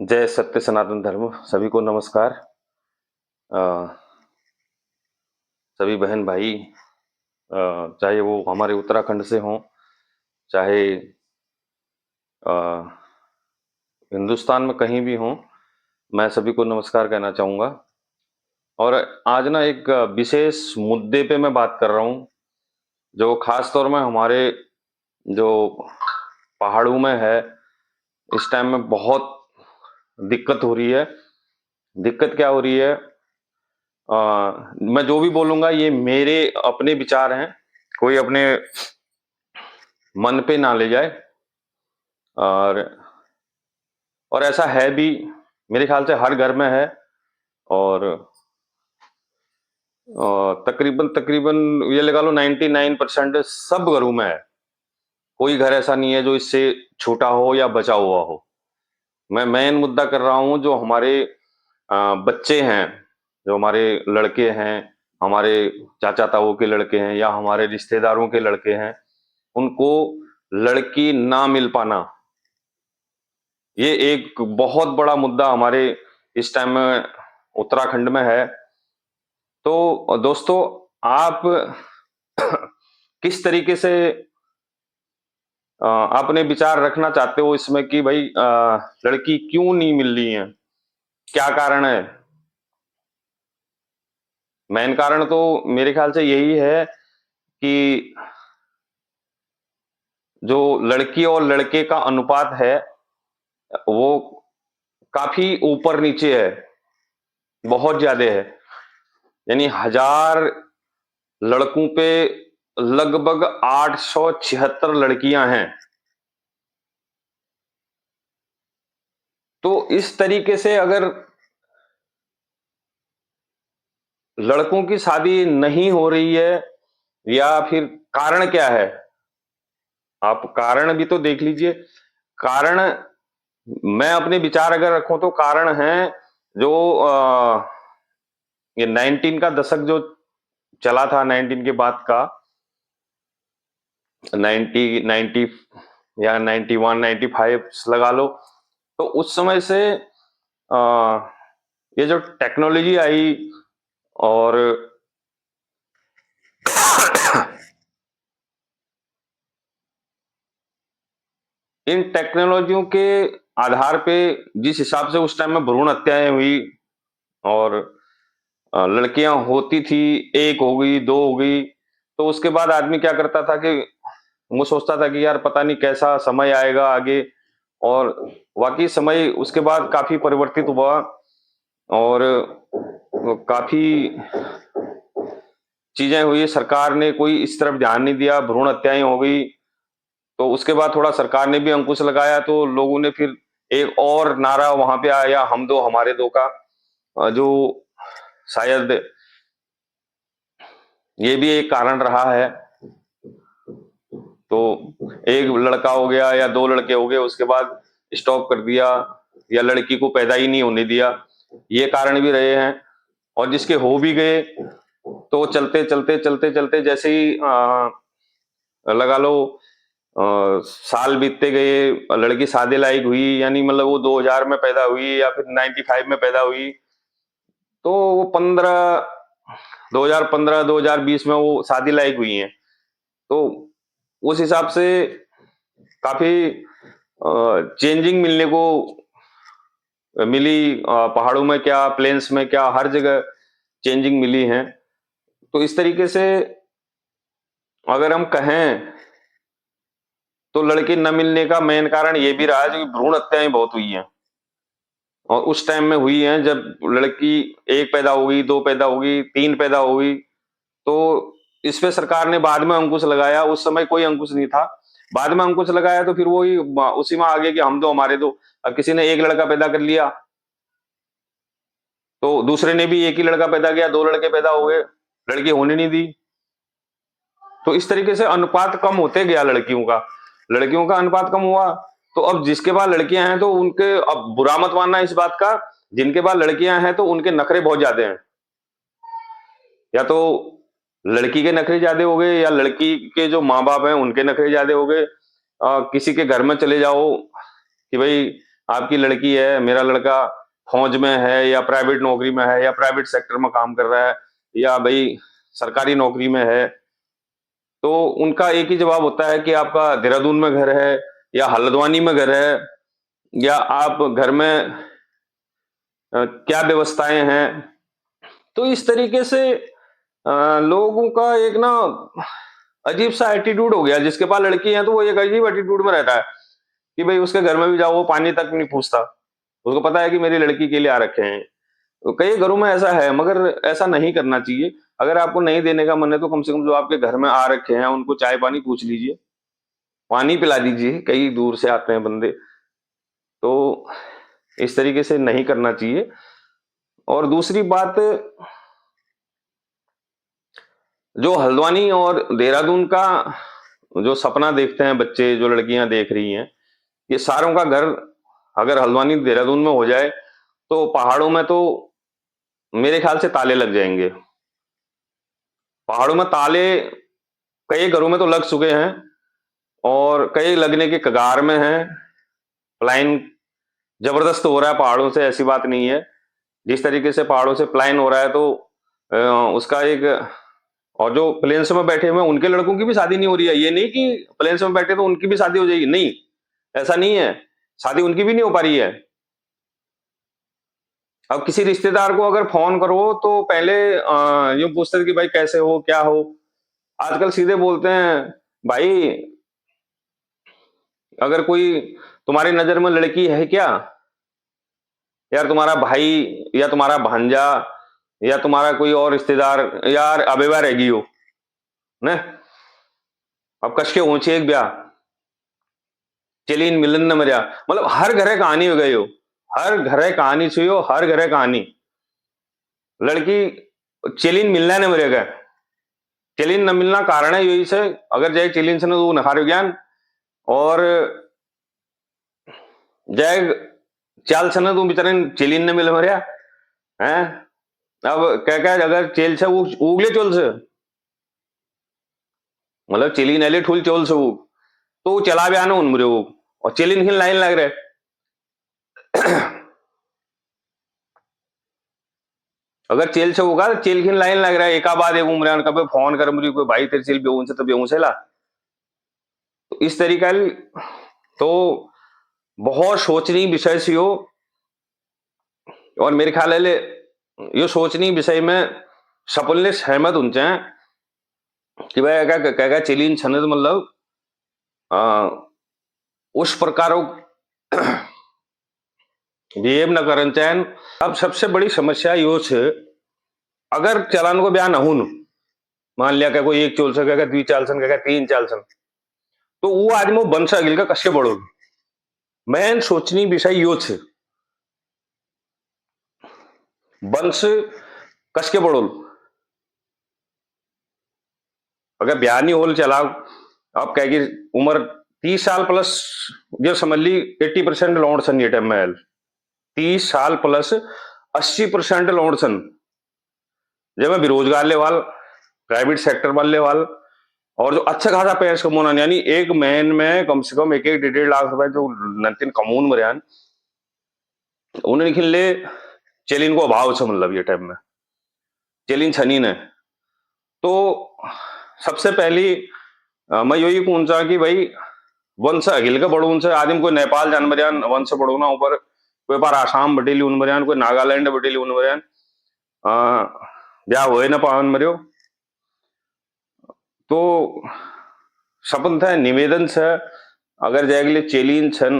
जय सत्य सनातन धर्म। सभी को नमस्कार। अ, सभी बहन भाई, चाहे वो हमारे उत्तराखंड से हों, चाहे अ, हिंदुस्तान में कहीं भी हों, मैं सभी को नमस्कार कहना चाहूँगा। और आज ना एक विशेष मुद्दे पे मैं बात कर रहा हूँ, जो खास तौर में हमारे जो पहाड़ों में है, इस टाइम में बहुत दिक्कत हो रही है। दिक्कत क्या हो रही है? मैं जो भी बोलूँगा ये मेरे अपने विचार हैं, कोई अपने मन पे ना ले जाए। और ऐसा है भी, मेरे ख्याल से हर घर में है। और तकरीबन तकरीबन ये लगा लो 99% सब घरों में है। कोई घर ऐसा नहीं है जो इससे छूटा हो या बचा हुआ हो। मैं मेन मुद्दा कर रहा हूँ, जो हमारे बच्चे हैं, जो हमारे लड़के हैं, हमारे चाचा ताऊ के लड़के हैं या हमारे रिश्तेदारों के लड़के हैं, उनको लड़की ना मिल पाना, ये एक बहुत बड़ा मुद्दा हमारे इस टाइम में उत्तराखंड में है। तो दोस्तों, आप किस तरीके से अपने विचार रखना चाहते हो इसमें कि भाई लड़की क्यों नहीं मिल रही है? क्या कारण है? मेन कारण तो मेरे ख्याल से यही है कि जो लड़की और लड़के का अनुपात है, वो काफी ऊपर नीचे है, बहुत ज्यादा है। यानी 1000 लड़कों पे लगभग 876 लड़कियां हैं। तो इस तरीके से अगर लड़कों की शादी नहीं हो रही है, या फिर कारण क्या है? आप कारण भी तो देख लीजिए। कारण, मैं अपने विचार अगर रखूं तो कारण है जो ये 19 का दशक जो चला था, 19 के बाद का 90 या 91 95 लगा लो। तो उस समय से ये जो टेक्नोलॉजी आई, और इन टेक्नोलॉजियों के आधार पे जिस हिसाब से उस टाइम में भ्रूण हत्याएं हुई, और लड़कियां होती थी, एक हो गई, दो हो गई, तो उसके बाद आदमी क्या करता था कि वो सोचता था कि यार पता नहीं कैसा समय आएगा आगे। और वाकई समय उसके बाद काफी परिवर्तित हुआ, और काफी चीजें हुई। सरकार ने कोई इस तरफ ध्यान नहीं दिया, भ्रूण हत्याएं हो गई। तो उसके बाद थोड़ा सरकार ने भी अंकुश लगाया, तो लोगों ने फिर एक और नारा वहां पे आया, हम दो हमारे दो का, जो शायद ये भी एक कारण रहा है। तो एक लड़का हो गया या दो लड़के हो गए, उसके बाद स्टॉप कर दिया, या लड़की को पैदा ही नहीं होने दिया, ये कारण भी रहे हैं। और जिसके हो भी गए, तो चलते चलते चलते चलते जैसे ही लगा लो साल बीतते गए, लड़की शादी लायक हुई, यानी मतलब वो 2000 में पैदा हुई या फिर 95 में पैदा हुई, तो वो 2015 2020 में वो शादी लायक हुई हैं। तो उस हिसाब से काफी चेंजिंग मिलने को मिली। पहाड़ों में क्या, प्लेन्स में क्या, हर जगह चेंजिंग मिली है। तो इस तरीके से अगर हम कहें, तो लड़के न मिलने का मेन कारण ये भी रहा है जो भ्रूण हत्याएं बहुत हुई हैं, और उस टाइम में हुई हैं जब लड़की एक पैदा हो गई, दो पैदा हो गई, तीन पैदा हो गई। तो इस पे सरकार ने बाद में अंकुश लगाया, उस समय कोई अंकुश नहीं था। बाद में अंकुश लगाया तो फिर वही उसी में आगे कि हम दो हमारे दो। अब किसी ने एक लड़का पैदा कर लिया, तो दूसरे ने भी एक ही लड़का पैदा किया, दो लड़के पैदा हो गए, लड़की होने नहीं दी। तो इस तरीके से अनुपात कम होते गया लड़कियों का अनुपात कम हुआ। तो अब जिसके पास लड़कियां हैं, तो उनके, अब बुरा मत मानना इस बात का, जिनके पास लड़कियां हैं तो उनके नखरे बहुत ज्यादा हैं। या तो लड़की के नखरे ज्यादा हो गए, या लड़की के जो माँ बाप हैं उनके नखरे ज्यादा हो गए। किसी के घर में चले जाओ कि भाई आपकी लड़की है, मेरा लड़का फौज में है या प्राइवेट नौकरी में है या प्राइवेट सेक्टर में काम कर रहा है या भाई सरकारी नौकरी में है, तो उनका एक ही जवाब होता है कि आपका देहरादून में घर है या हल्द्वानी में घर है या आप घर में क्या व्यवस्थाएं हैं। तो इस तरीके से लोगों का एक ना अजीब सा एटीट्यूड हो गया। जिसके पास लड़की है तो वो एक अजीब एटीट्यूड में रहता है कि भाई उसके घर में भी जाओ वो पानी तक नहीं पूछता, उसको पता है कि मेरी लड़की के लिए आ रखे हैं। तो कई घरों में ऐसा है, मगर ऐसा नहीं करना चाहिए। अगर आपको नहीं देने का मन है तो कम से कम जो आपके घर में आ रखे हैं उनको चाय पानी पूछ लीजिए, पानी पिला दीजिए, कई दूर से आते हैं बंदे। तो इस तरीके से नहीं करना चाहिए। और दूसरी बात, जो हल्द्वानी और देहरादून का जो सपना देखते हैं बच्चे, जो लड़कियां देख रही हैं, ये सारों का घर अगर हल्द्वानी देहरादून में हो जाए तो पहाड़ों में तो मेरे ख्याल से ताले लग जाएंगे। पहाड़ों में ताले कई घरों में तो लग चुके हैं और कई लगने के कगार में हैं। पलायन जबरदस्त हो रहा है पहाड़ों से, ऐसी बात नहीं है। जिस तरीके से पहाड़ों से पलायन हो रहा है तो उसका एक, और जो प्लेन्स में बैठे हुए हैं उनके लड़कों की भी शादी नहीं हो रही है। ये नहीं कि प्लेन्स में बैठे तो उनकी भी शादी हो जाएगी, नहीं, ऐसा नहीं है। शादी उनकी भी नहीं हो पा रही है। अब किसी रिश्तेदार को अगर फोन करो तो पहले यूं पूछते थे कि भाई कैसे हो, क्या हो। आजकल सीधे बोलते हैं, भाई अगर कोई तुम्हारी नजर में लड़की है क्या, यार तुम्हारा भाई या तुम्हारा भांजा या तुम्हारा कोई और रिश्तेदार, यार अबेवा रहेगी हो ने, अब कश के ऊंचे एक ब्याह चलीन मिलन न मरिया। मतलब हर घरे कहानी हो गई हो, हर घरे कहानी छुई हो, हर घरे कहानी। लड़की चलीन मिलना ने मरेगा, चलीन न मिलना कारण है यही से, अगर जय चलीन से न नखार ज्ञान और जय चाल से न तू बेचारे चलीन ने मिल मरिया है। अब क्या क्या अगर चेल से वो उगले चोल से, मतलब चलीन एले ठुल चोल से वो तो वो चला भी आना उन मुरे वो, और चलीन खिल लाइन लग रहे। अगर चेल से होगा तो चेल खिन लाइन लग रहा है, एका बाद एक उम्र कब फोन कर मुझे कोई भाई तेरे चेल बेऊन से तो बेऊन से ला। तो इस तरीका तो बहुत सोचनीय विषय सी हो। और मेरे ख्याल है यो सोचनीय विषय में सपनले सहमत होंचे कि भाई क्या क्या क्या चलीन छनद मतलब उस प्रकार बिहेव न करन चैन। अब सबसे बड़ी समस्या यो छे, अगर चलान को ब्याह न हुन, मान लिया क्या कोई एक चोल से क्या द्वि चालसन क्या तीन चालसन, तो वो आदमी वंश अगिल का कश्य बढ़ो। मैं सोचनी विषय यो छे, वंश कसके बढ़ोल। अगर ब्याह नहीं होल चला, अब क्या कि उम्र 30 साल प्लस, जो समझ ली 80% लौंड सन ये टाइम में 30 साल प्लस 80% लौंड सन, जब मैं बेरोजगार लेवाल, प्राइवेट सेक्टर वाले वाल, और जो अच्छा खासा पैसा कमाना, यानी एक महीने में कम से कम 1-1 लाख रुपए जो नंतिन कमून मरियान, उन्हें खिले चेलिन को अभाव से, मतलब ये टाइम में चेलिन छनी ने। तो सबसे पहली मैं यही पूछा कि भाई वंश अगिल का बड़ो उनसे आदमी कोई नेपाल जान मरियान वंश बड़ो ना, ऊपर कोई बार आसाम बटेली उन मरियान, कोई नागालैंड बटेली उन मरियान ब्याह हुए ना पावन मरियो। तो सपन था निवेदन से, अगर जाएगले चेलीन छन,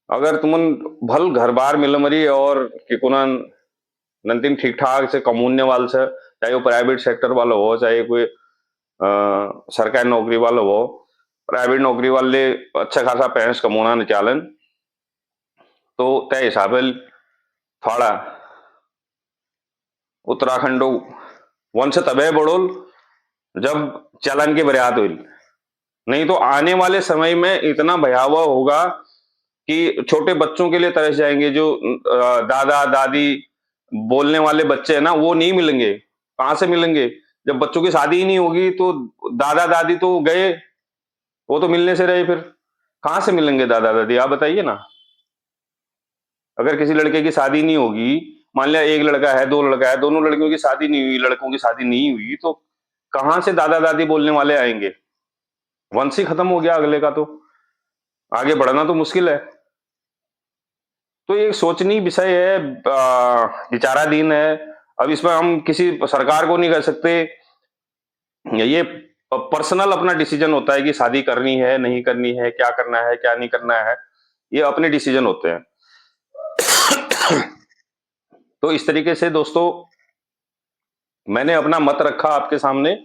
अगर तुमन भल घर बार मिल मरी और कि कुना नंतिम ठीक ठाक से कमून्य वाल से, चाहे वो प्राइवेट सेक्टर वाला हो चाहे कोई सरकारी नौकरी वाला हो, प्राइवेट नौकरी वाले अच्छा खासा पैंस कमोना न चालन, तो तय हिसाब थोड़ा उत्तराखंड वंश तबे बढ़ोल जब चलन की बरियात हुई। नहीं तो आने वाले समय में इतना भयावह होगा कि छोटे बच्चों के लिए तरस जाएंगे। जो दादा दादी बोलने वाले बच्चे हैं ना, वो नहीं मिलेंगे। कहां से मिलेंगे जब बच्चों की शादी ही नहीं होगी? तो दादा दादी तो गए, वो तो मिलने से रहे, फिर कहां से मिलेंगे दादा दादी, आप बताइए ना। अगर किसी लड़के की शादी नहीं होगी, मान लिया एक लड़का है, दो लड़का है, दोनों लड़कियों की शादी नहीं हुई, लड़कों की शादी नहीं हुई, तो कहां से दादा दादी बोलने वाले आएंगे? वंश ही खत्म हो गया अगले का, तो आगे बढ़ना तो मुश्किल है। तो ये सोचनीय विषय है, विचाराधीन है। अब इसमें हम किसी सरकार को नहीं कह सकते, ये पर्सनल अपना डिसीजन होता है कि शादी करनी है नहीं करनी है, क्या करना है क्या नहीं करना है, ये अपने डिसीजन होते हैं। तो इस तरीके से दोस्तों मैंने अपना मत रखा आपके सामने,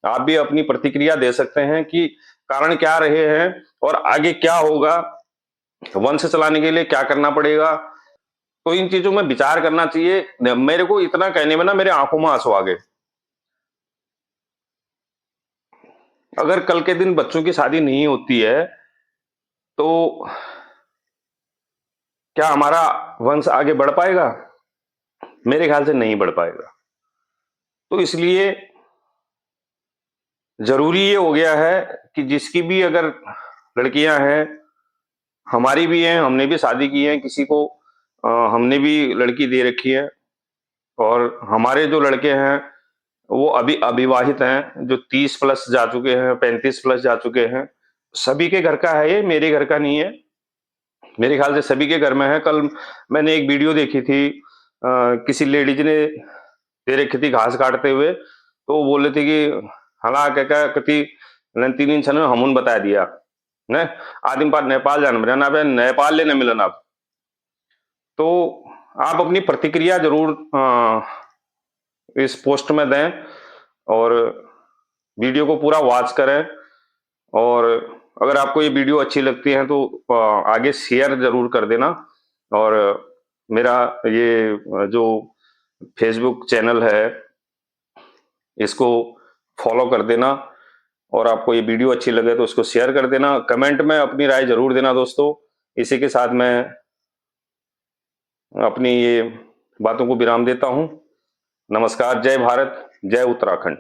आप भी अपनी प्रतिक्रिया दे सकते हैं कि कारण क्या रहे हैं और आगे क्या होगा, वंश चलाने के लिए क्या करना पड़ेगा। तो इन चीजों में विचार करना चाहिए। मेरे को इतना कहने में ना मेरे आंखों में आंसू आ गए। अगर कल के दिन बच्चों की शादी नहीं होती है तो क्या हमारा वंश आगे बढ़ पाएगा? मेरे ख्याल से नहीं बढ़ पाएगा। तो इसलिए जरूरी ये हो गया है कि जिसकी भी अगर लड़कियां हैं, हमारी भी हैं, हमने भी शादी की है, किसी को हमने भी लड़की दे रखी है, और हमारे जो लड़के हैं वो अभी अविवाहित हैं, जो 30 प्लस जा चुके हैं, 35 प्लस जा चुके हैं। सभी के घर का है, ये मेरे घर का नहीं है, मेरे ख्याल से सभी के घर में है। कल मैंने एक वीडियो देखी थी, किसी लेडीज ने दे रखी थी घास काटते हुए, तो वो बोले थे कि हला क्या कति 3 छन हमून बता दिया ने आदिम पार नेपाल जान ना नेपाल लेने मिलन आप। तो आप अपनी प्रतिक्रिया जरूर इस पोस्ट में दें और वीडियो को पूरा वॉच करें, और अगर आपको ये वीडियो अच्छी लगती है तो आगे शेयर जरूर कर देना। और मेरा ये जो फेसबुक चैनल है इसको फॉलो कर देना, और आपको ये वीडियो अच्छी लगे तो उसको शेयर कर देना। कमेंट में अपनी राय जरूर देना दोस्तों। इसी के साथ मैं अपनी ये बातों को विराम देता हूं। नमस्कार, जय भारत, जय उत्तराखंड।